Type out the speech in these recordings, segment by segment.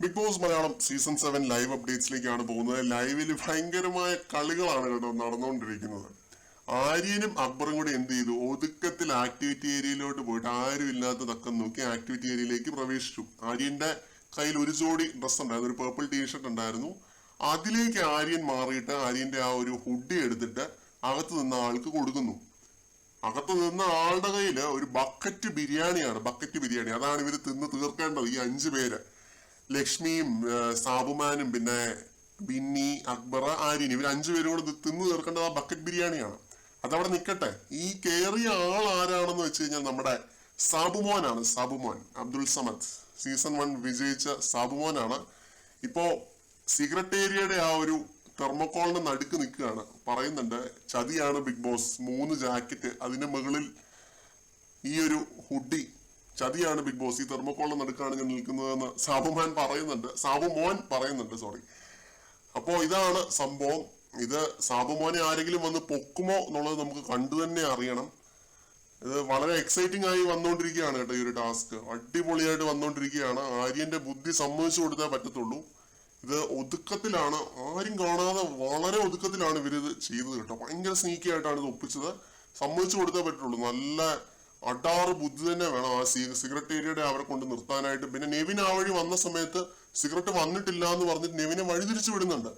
Big Boss Malayalam season 7 live അപ്ഡേറ്റ്സിലേക്കാണ് പോകുന്നത്. ലൈവിൽ ഭയങ്കരമായ കളികളാണ് കേട്ടോ നടന്നുകൊണ്ടിരിക്കുന്നത്. ആര്യനും അക്ബറും കൂടി എന്ത് ചെയ്തു, ഒതുക്കത്തിൽ ആക്ടിവിറ്റി ഏരിയയിലോട്ട് പോയിട്ട് ആരും ഇല്ലാത്ത തക്കം നോക്കി ആക്ടിവിറ്റി ഏരിയയിലേക്ക് പ്രവേശിച്ചു. ആര്യന്റെ കയ്യിൽ ഒരു ജോഡി ഡ്രസ് ഉണ്ടായിരുന്നു, ഒരു പേർപ്പിൾ ടീഷർട്ട് ഉണ്ടായിരുന്നു. അതിലേക്ക് ആര്യൻ മാറിയിട്ട് ആര്യന്റെ ആ ഒരു ഹുഡി എടുത്തിട്ട് അകത്ത് നിന്ന ആൾക്ക് കൊടുക്കുന്നു. അകത്ത് നിന്ന ആളുടെ കയ്യില് ഒരു ബക്കറ്റ് ബിരിയാണിയാണ്. ബക്കറ്റ് ബിരിയാണി അതാണ് ഇവര് തിന്ന് തീർക്കേണ്ടത്. ഈ 5 പേര്, ലക്ഷ്മിയും സാബുമാനും പിന്നെ ബിന്നി, അക്ബർ, ആര്യൻ, ഇവർ 5 പേരും കൂടെ തിന്ന് തീർക്കേണ്ടത് ആ ബക്കറ്റ് ബിരിയാണിയാണ്. അതവിടെ നിൽക്കട്ടെ. ഈ കേറിയ ആൾ ആരാണെന്ന് വെച്ച് കഴിഞ്ഞാൽ നമ്മുടെ സാബുമോനാണ്. സാബുമോൻ, അബ്ദുൾ സമദ്, സീസൺ 1 വിജയിച്ച സാബുമോനാണ്. ഇപ്പോ സിഗ്രട്ടേറിയയുടെ ആ ഒരു തെർമോക്കോളിന്റെ നടുക്ക് നിൽക്കുകയാണ്. പറയുന്നുണ്ട് ചതിയാണ് ബിഗ് ബോസ്, 3 ജാക്കറ്റ്, അതിന്റെ മുകളിൽ ഈ ഒരു ഹുഡി, ചതിയാണ് ബിഗ് ബോസ്, ഈ തെർമോക്കോളിന്റെ നടുക്കാണ് ഞാൻ നിൽക്കുന്നതെന്ന് സാബുമോൻ പറയുന്നുണ്ട്. അപ്പോ ഇതാണ് സംഭവം. ഇത് സാബുമോനെ ആരെങ്കിലും വന്ന് പൊക്കുമോ എന്നുള്ളത് നമുക്ക് കണ്ടു തന്നെ അറിയണം. ഇത് വളരെ എക്സൈറ്റിംഗ് ആയി വന്നുകൊണ്ടിരിക്കുകയാണ് കേട്ടോ. ഈ ഒരു ടാസ്ക് അടിപൊളിയായിട്ട് വന്നുകൊണ്ടിരിക്കുകയാണ്. ആര്യന്റെ ബുദ്ധി സമ്മതിച്ചു കൊടുത്തേ പറ്റത്തുള്ളൂ. ഇത് ഒതുക്കത്തിലാണ്, ആരും കാണാതെ വളരെ ഒതുക്കത്തിലാണ് ഇവരിത് ചെയ്തത് കേട്ടോ. ഭയങ്കര സ്നീക്കി ആയിട്ടാണ് ഇത് ഒപ്പിച്ചത്. സമ്മതിച്ചു കൊടുത്തേ പറ്റുള്ളൂ. നല്ല അടാറ് ബുദ്ധി തന്നെ വേണം ആ സിഗരറ്റ് ഏരിയയുടെ അവരെ കൊണ്ട് നിർത്താനായിട്ട്. പിന്നെ നെവിൻ ആ വഴി വന്ന സമയത്ത് സിഗരറ്റ് വന്നിട്ടില്ല എന്ന് പറഞ്ഞിട്ട് നെവിനെ വഴിതിരിച്ചു വിടുന്നുണ്ട്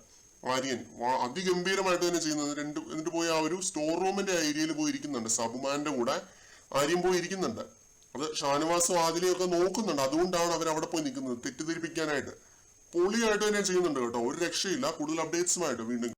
ആര്യൻ. അതിഗംഭീരമായിട്ട് തന്നെ ചെയ്യുന്നത്. എന്നിട്ട് പോയി ആ ഒരു സ്റ്റോർ റൂമിന്റെ ഏരിയയിൽ പോയി ഇരിക്കുന്നുണ്ട്. സബുമാന്റെ കൂടെ ആര്യൻ പോയി ഇരിക്കുന്നുണ്ട്. അത് ഷാനവാസും ആദിലയൊക്കെ നോക്കുന്നുണ്ട്. അതുകൊണ്ടാണ് അവർ അവിടെ പോയി നിൽക്കുന്നത്, തെറ്റിദ്ധരിപ്പിക്കാനായിട്ട്. പൊളിയായിട്ട് തന്നെ ചെയ്യുന്നുണ്ട് കേട്ടോ. ഒരു രക്ഷയില്ല. കൂടുതൽ അപ്ഡേറ്റ്സുമായിട്ട് വീണ്ടും